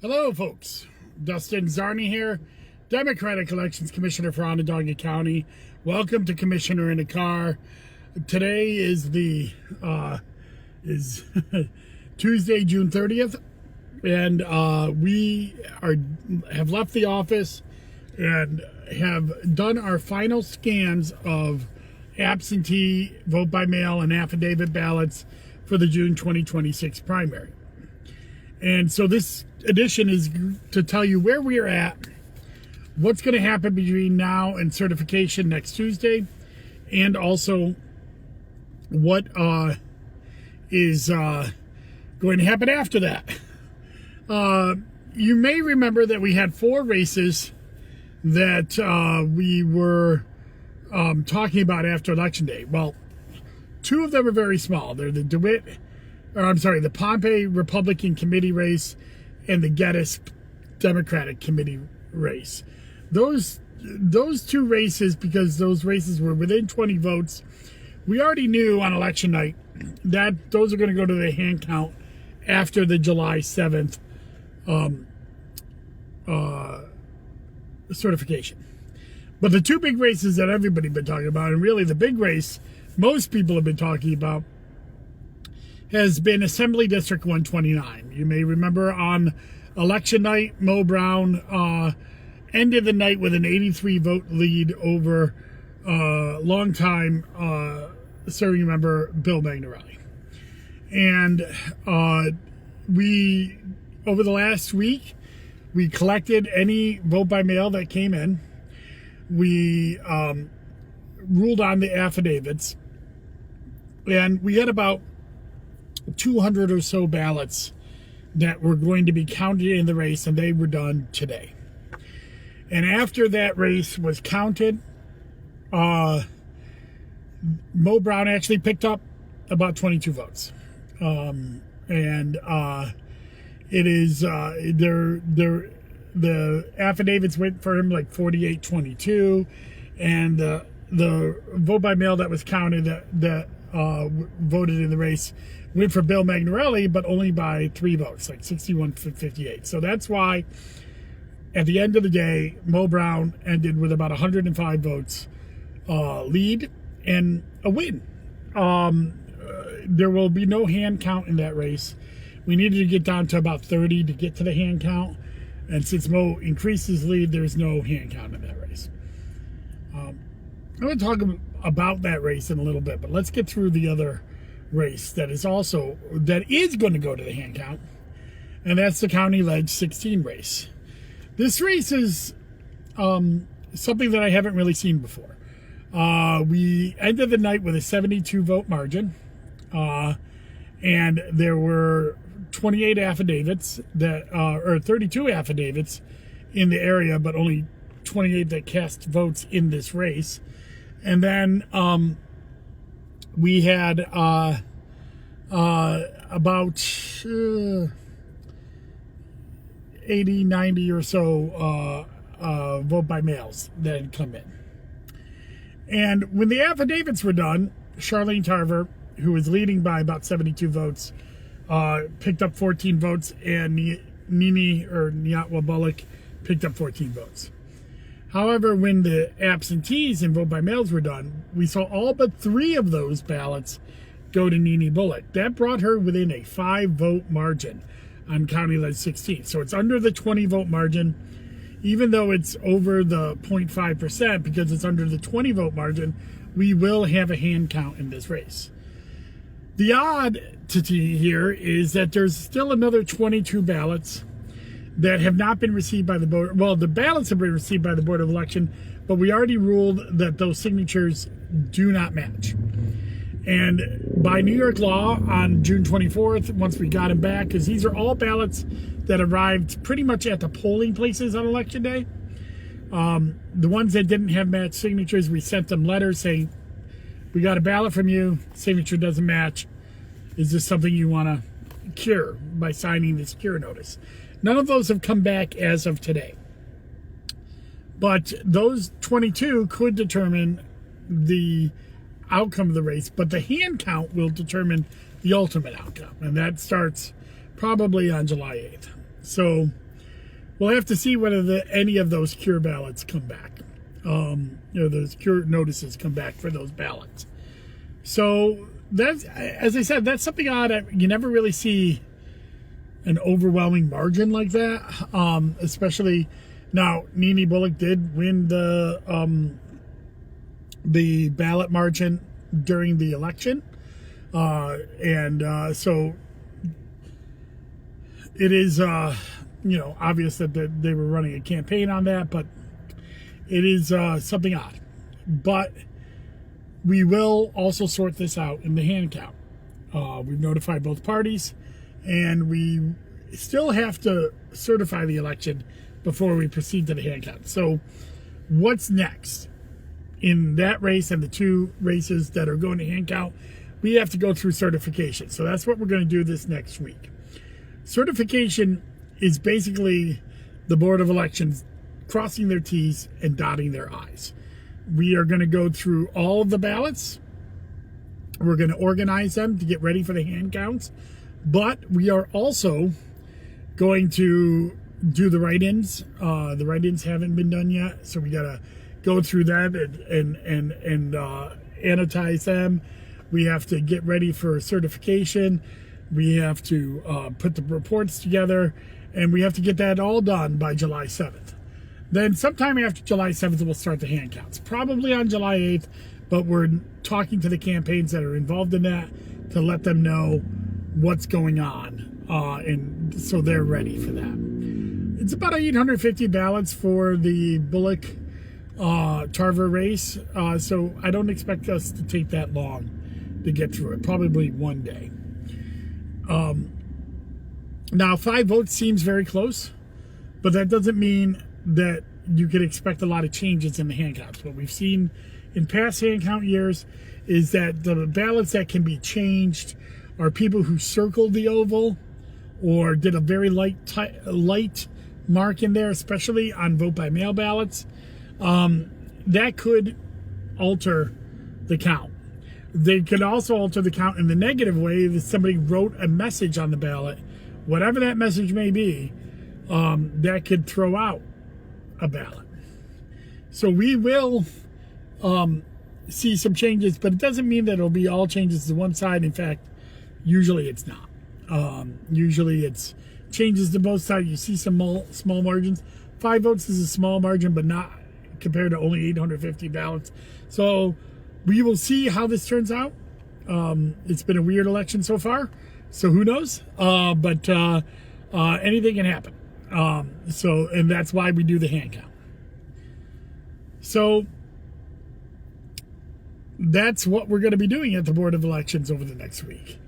Hello, folks. Dustin Zarni here, Democratic Elections Commissioner for Onondaga County. Welcome to Commissioner in a Car. Today is Tuesday, June 30th, and we have left the office and have done our final scans of absentee, vote by mail, and affidavit ballots for the June 2026 primary. And so this edition is to tell you where we're at, what's going to happen between now and certification next Tuesday, and also what is going to happen after that. You may remember that we had 4 races that we were talking about after Election Day. Well, 2 of them are very small. They're the Pompey Republican Committee race and the Geddes Democratic Committee race. Those 2 races, because those races were within 20 votes, we already knew on election night that those are going to go to the hand count after the July 7th certification. But the 2 big races that everybody's been talking about, and really the big race most people have been talking about, has been Assembly District 129. You may remember on election night, Mo Brown ended the night with an 83 vote lead over longtime serving member Bill Magnarelli. And we, over the last week, we collected any vote by mail that came in. We ruled on the affidavits, and we had about 200 or so ballots that were going to be counted in the race, and they were done today. And after that race was counted, Mo Brown actually picked up about 22 votes. It is the affidavits went for him like 48-22, and the vote by mail that was counted that voted in the race went for Bill Magnarelli, but only by 3 votes, like 61-58. So that's why, at the end of the day, Mo Brown ended with about 105 votes lead and a win. There will be no hand count in that race. We needed to get down to about 30 to get to the hand count, and since Mo increased his lead, there's no hand count in that race. I'm going to talk about that race in a little bit, but let's get through the other race that is going to go to the hand count, and that's the County Leg 16 race. This race is something that I haven't really seen before. We ended the night with a 72 vote margin, and there were 28 affidavits or 32 affidavits in the area, but only 28 that cast votes in this race. And then we had about 80, 90 or so vote by mails that had come in. And when the affidavits were done, Charlene Tarver, who was leading by about 72 votes, picked up 14 votes, and Nyatwa Bullock picked up 14 votes. However, when the absentees and vote by mails were done, we saw all but 3 of those ballots go to Nene Bullock. That brought her within a 5 vote margin on County Leg 16. So it's under the 20 vote margin, even though it's over the 0.5%, because it's under the 20 vote margin, we will have a hand count in this race. The oddity here is that there's still another 22 ballots that have not been received by the board. Well, the ballots have been received by the Board of Election, but we already ruled that those signatures do not match. And by New York law, on June 24th, once we got them back, because these are all ballots that arrived pretty much at the polling places on Election Day. The ones that didn't have matched signatures, we sent them letters saying, we got a ballot from you, signature doesn't match. Is this something you want to cure by signing this cure notice? None of those have come back as of today. But those 22 could determine the outcome of the race, but the hand count will determine the ultimate outcome, and that starts probably on July 8th. So we'll have to see whether any of those cure ballots come back. Those cure notices come back for those ballots. So that's, as I said, that's something odd. You never really see an overwhelming margin like that, especially now. Nene Bullock did win the ballot margin during the election, so it is obvious that they were running a campaign on that, but it is something odd. But we will also sort this out in the hand count. We've notified both parties, and we still have to certify the election before we proceed to the hand count. So what's next? In that race and the two races that are going to hand count, we have to go through certification. So that's what we're going to do this next week. Certification is basically the Board of Elections crossing their T's and dotting their I's. We are going to go through all of the ballots. We're going to organize them to get ready for the hand counts. But we are also going to do the write-ins. The write-ins haven't been done yet, so we got to go through that and annotize them. We have to get ready for certification. We have to put the reports together, and we have to get that all done by July 7th. Then sometime after July 7th, we'll start the hand counts. Probably on July 8th, but we're talking to the campaigns that are involved in that to let them know what's going on, and so they're ready for that. It's about 850 ballots for the Bullock Tarver race, so I don't expect us to take that long to get through it. Probably one day. Now 5 votes seems very close, but that doesn't mean that you can expect a lot of changes in the hand counts. What we've seen in past hand count years is that the ballots that can be changed are people who circled the oval or did a very light mark in there, especially on vote by mail ballots. That could alter the count. They could also alter the count in the negative way that somebody wrote a message on the ballot, whatever that message may be, that could throw out a ballot. So we will see some changes, but it doesn't mean that it'll be all changes to one side. In fact, usually it's not. Usually it's changes to both sides. You see some small margins. 5 votes is a small margin, but not compared to only 850 ballots. So we will see how this turns out. It's been a weird election so far, so who knows? But anything can happen. And that's why we do the hand count. So that's what we're going to be doing at the Board of Elections over the next week.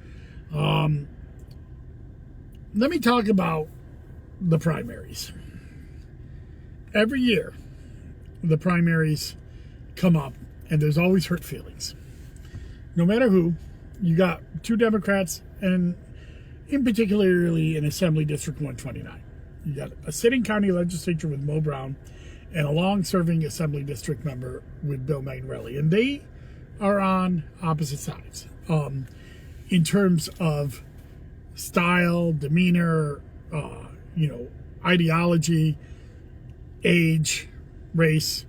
Let me talk about the primaries. Every year, the primaries come up, and there's always hurt feelings. No matter who, you got 2 Democrats, and in particularly in Assembly District 129. You got a sitting county legislature with Mo Brown and a long-serving Assembly District member with Bill Magnarelli. And they are on opposite sides in terms of style, demeanor, ideology, age, race.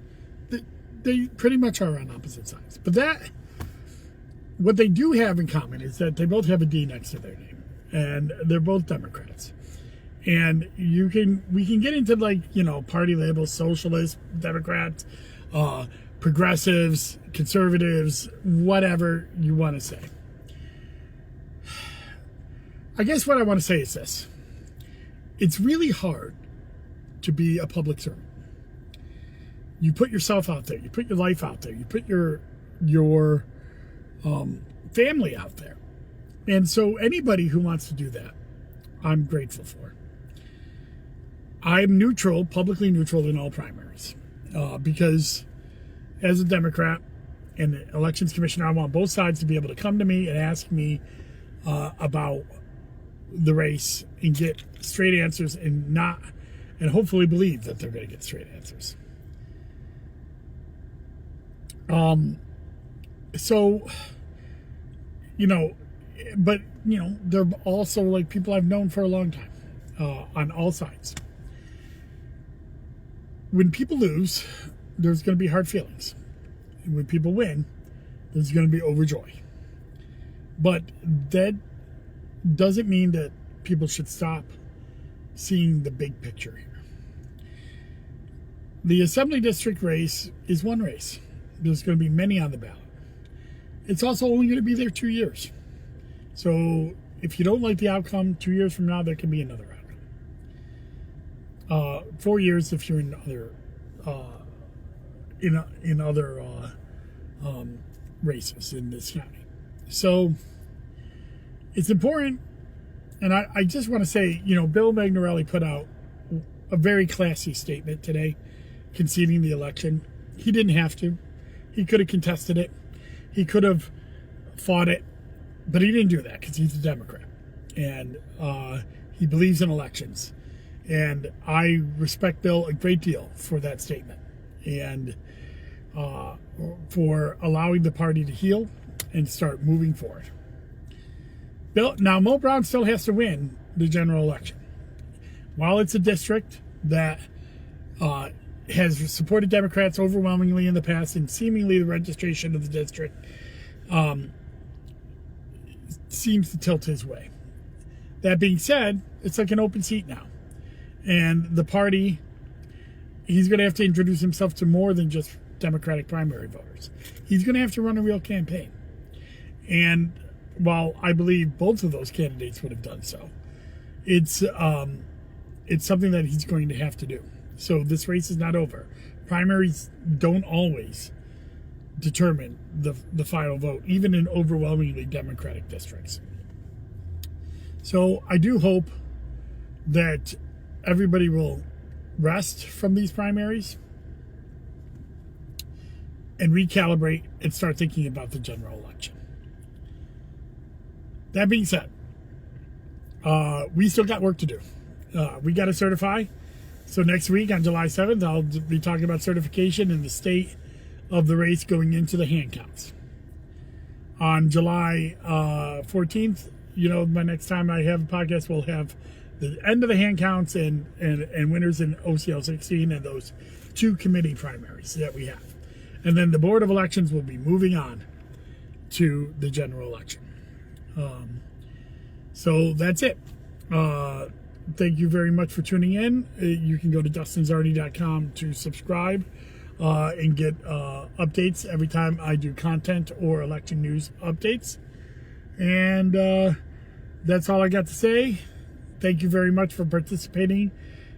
They pretty much are on opposite sides. But what they do have in common is that they both have a D next to their name, and they're both Democrats. And we can get into party labels: socialists, Democrats, progressives, conservatives, whatever you want to say. I guess what I want to say is this: it's really hard to be a public servant. You put yourself out there, you put your life out there, you put your family out there. And so anybody who wants to do that, I'm grateful for. I'm neutral, publicly neutral in all primaries, because as a Democrat and the elections commissioner, I want both sides to be able to come to me and ask me about the race and get straight answers, and hopefully believe that they're going to get straight answers. But they're also like people I've known for a long time, on all sides. when people lose, there's going to be hard feelings. And when people win, there's going to be overjoy. But that doesn't mean that people should stop seeing the big picture here. The Assembly District race is one race. There's going to be many on the ballot. It's also only going to be there 2 years. So if you don't like the outcome, 2 years from now, there can be another outcome. 4 years if you're in other races in this county. So it's important, and I just want to say, Bill Magnorelli put out a very classy statement today, conceding the election. He didn't have to. He could have contested it. He could have fought it, but he didn't do that because he's a Democrat, and he believes in elections. And I respect Bill a great deal for that statement and for allowing the party to heal and start moving forward. Now, Mo Brown still has to win the general election. While it's a district that has supported Democrats overwhelmingly in the past, and seemingly the registration of the district seems to tilt his way. That being said, it's like an open seat now. And the party, he's going to have to introduce himself to more than just Democratic primary voters. He's going to have to run a real campaign. And while I believe both of those candidates would have done so, it's something that he's going to have to do. So this race is not over. Primaries don't always determine the final vote, even in overwhelmingly Democratic districts. So I do hope that everybody will rest from these primaries and recalibrate and start thinking about the general election. That being said, we still got work to do. We got to certify. So next week on July 7th, I'll be talking about certification and the state of the race going into the hand counts. On July 14th, my next time I have a podcast, we'll have the end of the hand counts and winners in OCL 16 and those 2 committee primaries that we have. And then the Board of Elections will be moving on to the general election. So that's it. Thank you very much for tuning in. You can go to DustinZardi.com to subscribe and get updates every time I do content or election news updates. And that's all I got to say. Thank you very much for participating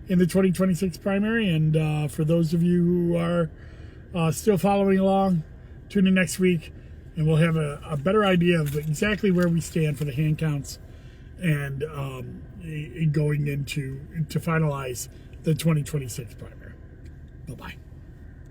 in the 2026 primary. And for those of you who are still following along, tune in next week and we'll have a better idea of exactly where we stand for the hand counts and going into to finalize the 2026 primary. Bye-bye.